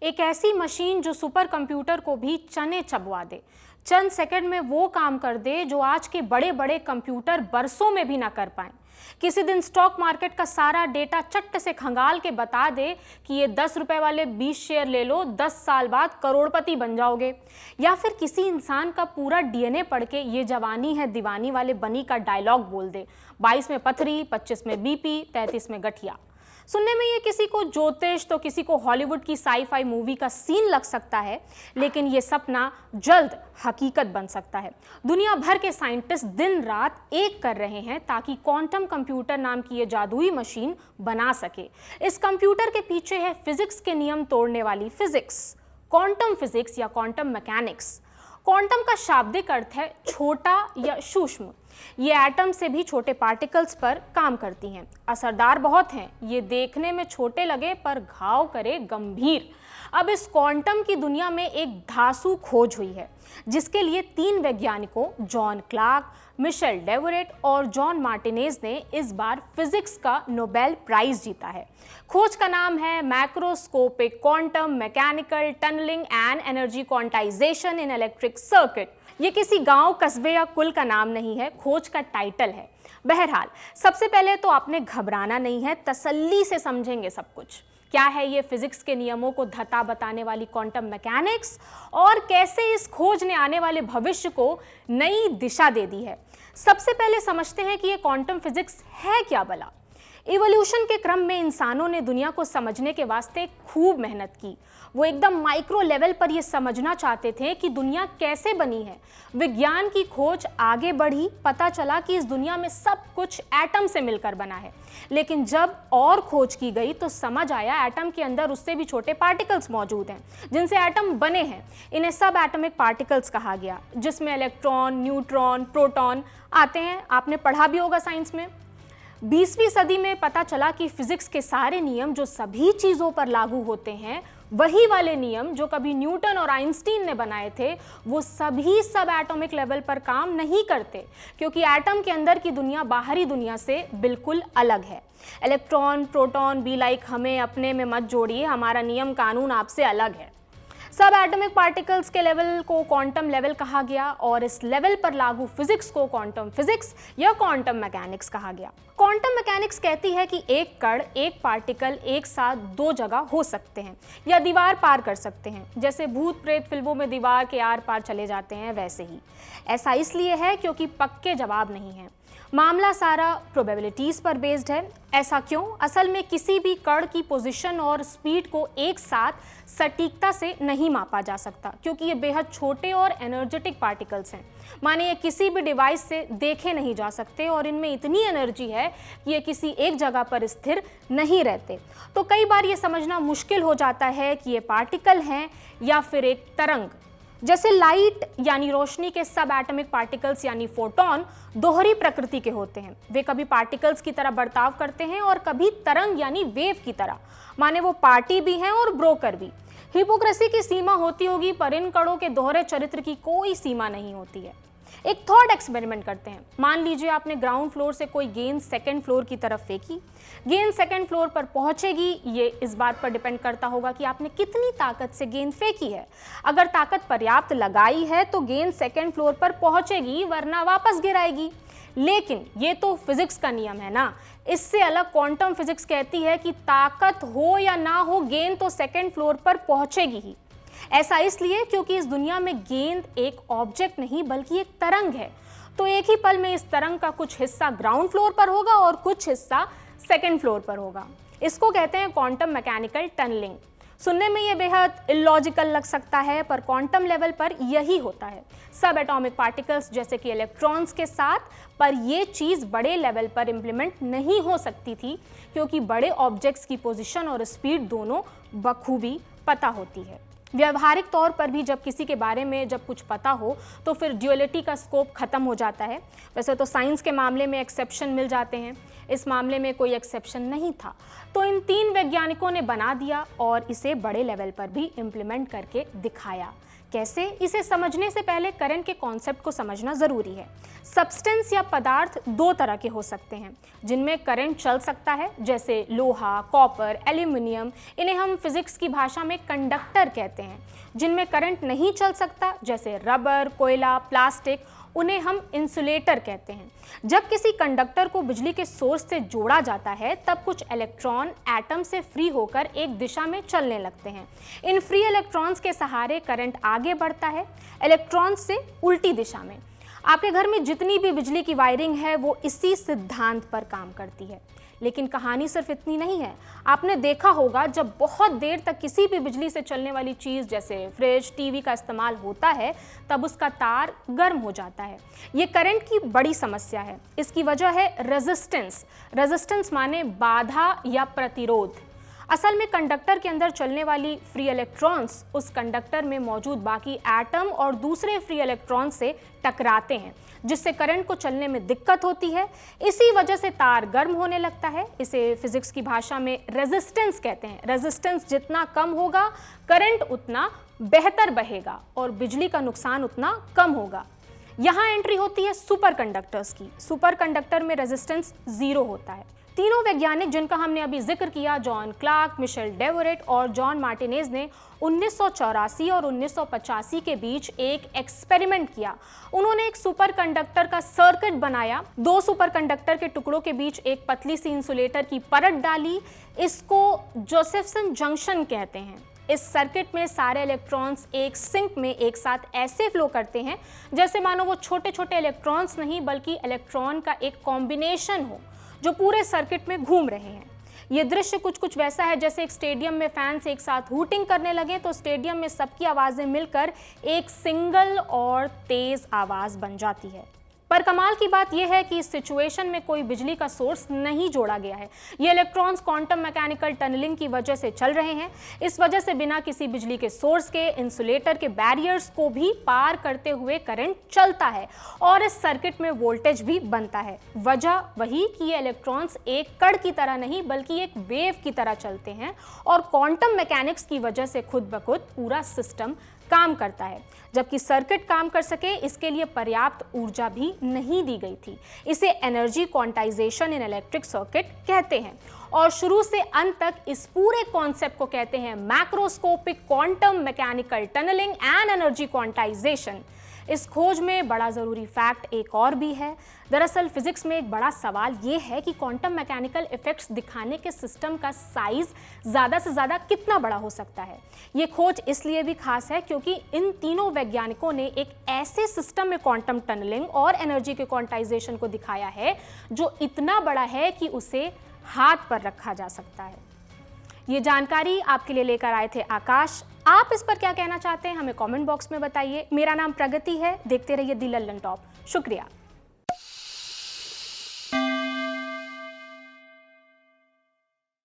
एक ऐसी मशीन जो सुपर कंप्यूटर को भी चने चबवा दे, चंद सेकंड में वो काम कर दे जो आज के बड़े बड़े कंप्यूटर बरसों में भी ना कर पाए। किसी दिन स्टॉक मार्केट का सारा डेटा चट्ट से खंगाल के बता दे कि ये 10 रुपए वाले 20 शेयर ले लो, 10 साल बाद करोड़पति बन जाओगे। या फिर किसी इंसान का पूरा डीएनए पढ़ के ये जवानी है दीवानी वाले बनी का डायलॉग बोल दे, 22 में पथरी, 25 में बीपी, 33 में गठिया। सुनने में ये किसी को ज्योतिष तो किसी को हॉलीवुड की साई-फाई मूवी का सीन लग सकता है, लेकिन ये सपना जल्द हकीकत बन सकता है। दुनिया भर के साइंटिस्ट दिन रात एक कर रहे हैं ताकि क्वांटम कंप्यूटर नाम की ये जादुई मशीन बना सके। इस कंप्यूटर के पीछे है फिजिक्स के नियम तोड़ने वाली फिजिक्स, क्वांटम फिजिक्स या क्वांटम मैकेनिक्स। क्वांटम का शाब्दिक अर्थ है छोटा या सूक्ष्म। ये एटम से भी छोटे पार्टिकल्स पर काम करती हैं। असरदार बहुत हैं, ये देखने में छोटे लगे पर घाव करे गंभीर। अब इस क्वांटम की दुनिया में एक धांसू खोज हुई है जिसके लिए 3 वैज्ञानिकों जॉन क्लार्क, मिशेल डेवरेट और जॉन मार्टिनेज ने इस बार फिजिक्स का नोबेल प्राइज जीता है। खोज का नाम है macroscopic quantum mechanical tunnelling and energy quantisation in electric circuit. ये किसी गांव, कस्बे या कुल का नाम नहीं है, खोज का टाइटल है। बहरहाल, सबसे पहले तो आपने घबराना नहीं है, तसल्ली से समझेंगे सब कुछ। क्या है ये फिजिक्स के नियमों को धता बताने वाली क्वांटम मैकेनिक्स और कैसे इस खोज ने आने वाले भविष्य को नई दिशा दे दी है। सबसे पहले समझते हैं कि ये क्वांटम फिजिक्स है क्या भला। इवोल्यूशन के क्रम में इंसानों ने दुनिया को समझने के वास्ते खूब मेहनत की। वो एकदम माइक्रो लेवल पर ये समझना चाहते थे कि दुनिया कैसे बनी है। विज्ञान की खोज आगे बढ़ी, पता चला कि इस दुनिया में सब कुछ एटम से मिलकर बना है। लेकिन जब और खोज की गई तो समझ आया एटम के अंदर उससे भी छोटे पार्टिकल्स मौजूद हैं जिनसे एटम बने हैं। इन्हें सब एटॉमिक पार्टिकल्स कहा गया, जिसमें इलेक्ट्रॉन, न्यूट्रॉन, प्रोटॉन आते हैं। आपने पढ़ा भी होगा साइंस में। 20वीं सदी में पता चला कि फिजिक्स के सारे नियम जो सभी चीज़ों पर लागू होते हैं, वही वाले नियम जो कभी न्यूटन और आइंस्टीन ने बनाए थे, वो सभी सब एटॉमिक लेवल पर काम नहीं करते, क्योंकि एटम के अंदर की दुनिया बाहरी दुनिया से बिल्कुल अलग है। इलेक्ट्रॉन, प्रोटॉन बी लाइक हमें अपने में मत जोड़िए, हमारा नियम कानून आपसे अलग है। सब एटॉमिक पार्टिकल्स के लेवल को क्वांटम लेवल कहा गया और इस लेवल पर लागू फिजिक्स को क्वांटम फिजिक्स या क्वांटम मैकेनिक्स कहा गया। क्वांटम मैकेनिक्स कहती है कि एक कण, एक पार्टिकल एक साथ 2 जगह हो सकते हैं या दीवार पार कर सकते हैं। जैसे भूत प्रेत फिल्मों में दीवार के आर पार चले जाते हैं, वैसे ही। ऐसा इसलिए है क्योंकि पक्के जवाब नहीं है। मामला सारा प्रोबेबिलिटीज पर बेस्ड है। ऐसा क्यों? असल में किसी भी कण की पोजीशन और स्पीड को एक साथ सटीकता से नहीं मापा जा सकता, क्योंकि ये बेहद छोटे और एनर्जेटिक पार्टिकल्स हैं। माने ये किसी भी डिवाइस से देखे नहीं जा सकते और इनमें इतनी एनर्जी है कि ये किसी एक जगह पर स्थिर नहीं रहते। तो कई बार ये समझना मुश्किल हो जाता है कि ये पार्टिकल हैं या फिर एक तरंग। जैसे लाइट यानी रोशनी के सब एटॉमिक पार्टिकल्स यानी फोटॉन दोहरी प्रकृति के होते हैं। वे कभी पार्टिकल्स की तरह बर्ताव करते हैं और कभी तरंग यानी वेव की तरह। माने वो पार्टी भी हैं और ब्रोकर भी। हिपोक्रेसी की सीमा होती होगी, पर इन कणों के दोहरे चरित्र की कोई सीमा नहीं होती है। एक थॉट एक्सपेरिमेंट करते हैं। मान लीजिए आपने ग्राउंड फ्लोर से कोई गेंद सेकंड फ्लोर की तरफ फेंकी। गेंद सेकंड फ्लोर पर पहुंचेगी, ये इस बात पर डिपेंड करता होगा कि आपने कितनी ताकत से गेंद फेंकी है। अगर ताकत पर्याप्त लगाई है तो गेंद सेकंड फ्लोर पर पहुंचेगी, वरना वापस गिर आएगी। लेकिन ये तो फिजिक्स का नियम है ना। इससे अलग क्वांटम फिजिक्स कहती है कि ताकत हो या ना हो, गेंद तो सेकंड फ्लोर पर पहुंचेगी ही। ऐसा इसलिए क्योंकि इस दुनिया में गेंद एक ऑब्जेक्ट नहीं बल्कि एक तरंग है। तो एक ही पल में इस तरंग का कुछ हिस्सा ग्राउंड फ्लोर पर होगा और कुछ हिस्सा सेकंड फ्लोर पर होगा। इसको कहते हैं क्वांटम मैकेनिकल टनलिंग। सुनने में ये बेहद इलॉजिकल लग सकता है, पर क्वांटम लेवल पर यही होता है। सब एटॉमिक पार्टिकल्स जैसे कि इलेक्ट्रॉन्स के साथ, पर ये चीज़ बड़े लेवल पर इम्प्लीमेंट नहीं हो सकती थी, क्योंकि बड़े ऑब्जेक्ट्स की पोजीशन और स्पीड दोनों बखूबी पता होती है। व्यवहारिक तौर पर भी जब किसी के बारे में जब कुछ पता हो तो फिर ड्यूअलिटी का स्कोप खत्म हो जाता है। वैसे तो साइंस के मामले में एक्सेप्शन मिल जाते हैं, इस मामले में कोई एक्सेप्शन नहीं था। तो इन 3 वैज्ञानिकों ने बना दिया और इसे बड़े लेवल पर भी इम्प्लीमेंट करके दिखाया। कैसे, इसे समझने से पहले करंट के कॉन्सेप्ट को समझना जरूरी है। सब्सटेंस या पदार्थ दो तरह के हो सकते हैं जिनमें करंट चल सकता है, जैसे लोहा, कॉपर, एल्यूमिनियम। इन्हें हम फिजिक्स की भाषा में कंडक्टर कहते हैं। जिनमें करंट नहीं चल सकता, जैसे रबर, कोयला, प्लास्टिक, उन्हें हम इंसुलेटर कहते हैं। जब किसी कंडक्टर को बिजली के सोर्स से जोड़ा जाता है तब कुछ इलेक्ट्रॉन एटम से फ्री होकर एक दिशा में चलने लगते हैं। इन फ्री इलेक्ट्रॉन्स के सहारे करंट आगे बढ़ता है, इलेक्ट्रॉन्स से उल्टी दिशा में। आपके घर में जितनी भी बिजली की वायरिंग है वो इसी सिद्धांत पर काम करती है। लेकिन कहानी सिर्फ इतनी नहीं है। आपने देखा होगा जब बहुत देर तक किसी भी बिजली से चलने वाली चीज़ जैसे फ्रिज, टीवी का इस्तेमाल होता है तब उसका तार गर्म हो जाता है। ये करंट की बड़ी समस्या है। इसकी वजह है रेजिस्टेंस। रेजिस्टेंस माने बाधा या प्रतिरोध। असल में कंडक्टर के अंदर चलने वाली फ्री इलेक्ट्रॉन्स उस कंडक्टर में मौजूद बाकी एटम और दूसरे फ्री इलेक्ट्रॉन से टकराते हैं, जिससे करंट को चलने में दिक्कत होती है। इसी वजह से तार गर्म होने लगता है। इसे फिजिक्स की भाषा में रेजिस्टेंस कहते हैं। रेजिस्टेंस जितना कम होगा, करंट उतना बेहतर बहेगा और बिजली का नुकसान उतना कम होगा। यहाँ एंट्री होती है सुपर कंडक्टर्स की। सुपर कंडक्टर में रेजिस्टेंस 0 होता है। तीनों वैज्ञानिक जिनका हमने अभी जिक्र किया, जॉन क्लार्क, मिशेल डेवोरेट और जॉन मार्टिनेज ने 1984 और 1985 के बीच एक एक्सपेरिमेंट किया। उन्होंने एक सुपर कंडक्टर का सर्किट बनाया। दो सुपर कंडक्टर के टुकड़ों के बीच एक पतली सी इंसुलेटर की परत डाली। इसको जोसेफसन जंक्शन कहते हैं। इस सर्किट में सारे इलेक्ट्रॉन्स एक सिंक में एक साथ ऐसे फ्लो करते हैं जैसे मानो वो छोटे छोटे इलेक्ट्रॉन्स नहीं बल्कि इलेक्ट्रॉन का एक कॉम्बिनेशन हो जो पूरे सर्किट में घूम रहे हैं। ये दृश्य कुछ वैसा है जैसे एक स्टेडियम में फैंस एक साथ हूटिंग करने लगे तो स्टेडियम में सबकी आवाज़ें मिलकर एक सिंगल और तेज आवाज़ बन जाती है। पर कमाल की बात यह है कि इस सिचुएशन में कोई बिजली का सोर्स नहीं जोड़ा गया है। ये इलेक्ट्रॉन्स क्वांटम मैकेनिकल टनलिंग की वजह से चल रहे हैं। इस वजह से बिना किसी बिजली के सोर्स के इंसुलेटर के बैरियर्स को भी पार करते हुए करंट चलता है और इस सर्किट में वोल्टेज भी बनता है। वजह वही कि ये इलेक्ट्रॉन्स एक कण की तरह नहीं बल्कि एक वेव की तरह चलते हैं और क्वांटम मैकेनिक्स की वजह से खुद ब खुद पूरा सिस्टम काम करता है। जबकि सर्किट काम कर सके इसके लिए पर्याप्त ऊर्जा भी नहीं दी गई थी। इसे energy quantisation in electric circuit कहते हैं और शुरू से अंत तक इस पूरे कॉन्सेप्ट को कहते हैं macroscopic quantum mechanical tunnelling and energy quantisation. इस खोज में बड़ा ज़रूरी फैक्ट एक और भी है। दरअसल फिजिक्स में एक बड़ा सवाल ये है कि क्वांटम मैकेनिकल इफेक्ट्स दिखाने के सिस्टम का साइज ज़्यादा से ज़्यादा कितना बड़ा हो सकता है। ये खोज इसलिए भी खास है क्योंकि इन तीनों वैज्ञानिकों ने एक ऐसे सिस्टम में क्वांटम टनलिंग और एनर्जी के क्वांटाइजेशन को दिखाया है जो इतना बड़ा है कि उसे हाथ पर रखा जा सकता है। ये जानकारी आपके लिए लेकर आए थे आकाश। आप इस पर क्या कहना चाहते हैं हमें कमेंट बॉक्स में बताइए। मेरा नाम प्रगति है। देखते रहिए दी लल्लन टॉप। शुक्रिया।